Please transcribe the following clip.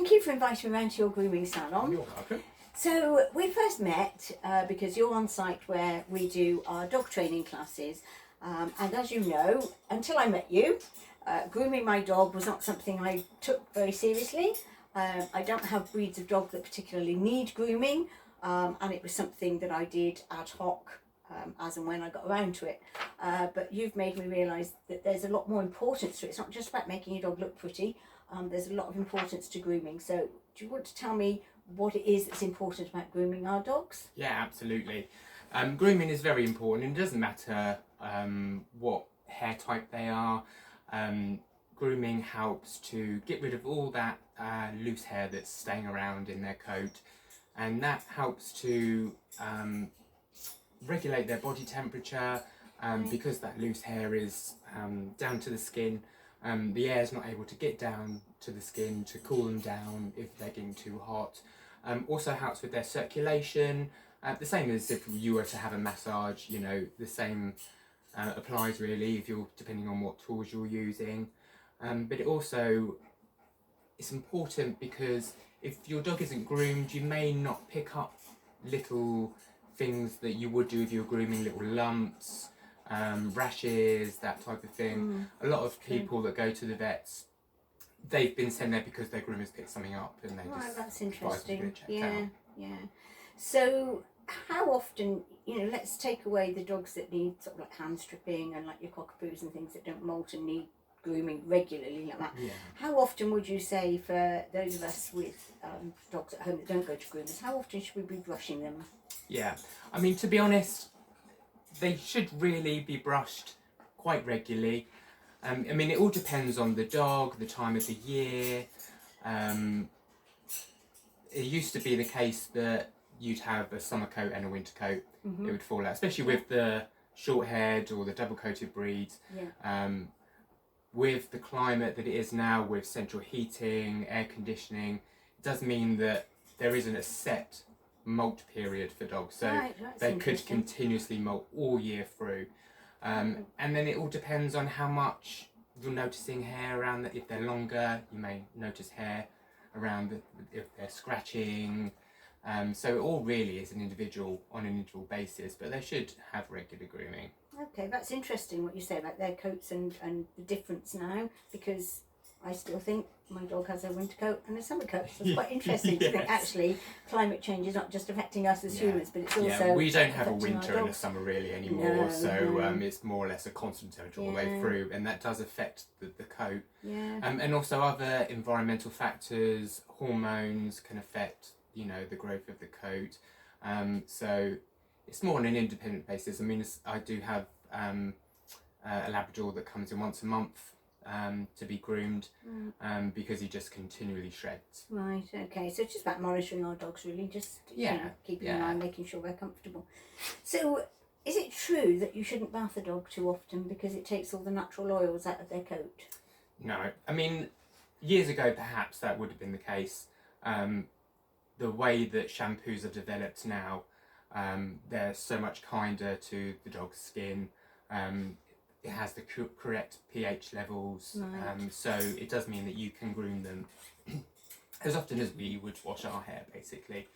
thank you for inviting me around to your grooming salon. You're welcome. So we first met because you're on site where we do our dog training classes. And as you know, until I met you, grooming my dog was not something I took very seriously. I don't have breeds of dog that particularly need grooming, and it was something that I did ad hoc as and when I got around to it. But you've made me realise that there's a lot more importance to it. It's not just about making your dog look pretty. There's a lot of importance to grooming. So do you want to tell me what it is that's important about grooming our dogs? Yeah, absolutely. Grooming is very important, and it doesn't matter what hair type they are. Grooming helps to get rid of all that loose hair that's staying around in their coat, and that helps to regulate their body temperature because that loose hair is down to the skin. The air is not able to get down to the skin to cool them down if they're getting too hot. Also helps with their circulation, the same as if you were to have a massage, you know, the same applies really if you're depending on what tools you're using. But it also, it's important because if your dog isn't groomed, you may not pick up little things that you would do if you were grooming, little lumps, rashes, that type of thing. A lot of people that go to the vets, they've been sent there because their groomers picked something up and they just That's interesting. out. Yeah. So how often, let's take away the dogs that need sort of like hand stripping and like your cockapoos and things that don't molt and need grooming regularly like that. Yeah. How often would you say, for those of us with dogs at home that don't go to groomers, how often should we be brushing them? Yeah, I mean, to be honest, they should really be brushed quite regularly. I mean, it all depends on the dog, the time of the year. It used to be the case that you'd have a summer coat and a winter coat. It would fall out, especially with the short-haired or the double-coated breeds. Yeah. With the climate that it is now, with central heating, air conditioning, it does mean that there isn't a set molt period for dogs, so they could continuously molt all year through. And then it all depends on how much you're noticing hair around if they're longer, you may notice hair around if they're scratching. So it all really is on an individual basis, but they should have regular grooming. Okay, that's interesting what you say about their coats and the difference now, because I still think my dog has a winter coat and a summer coat. So it's quite interesting to think actually climate change is not just affecting us as humans, but it's also we don't have a winter and a summer really anymore, it's more or less a constant temperature all the way through, and that does affect the coat. And also other environmental factors, hormones can affect the growth of the coat. So it's more on an independent basis. I mean, I do have a Labrador that comes in once a month to be groomed because he just continually shreds. Right, okay, so it's just about monitoring our dogs really, just keeping an eye, making sure they're comfortable. So is it true that you shouldn't bath a dog too often because it takes all the natural oils out of their coat? No, I mean, years ago perhaps that would have been the case. The way that shampoos are developed now, they're so much kinder to the dog's skin. It has the correct pH levels, so it does mean that you can groom them as often as we would wash our hair, basically.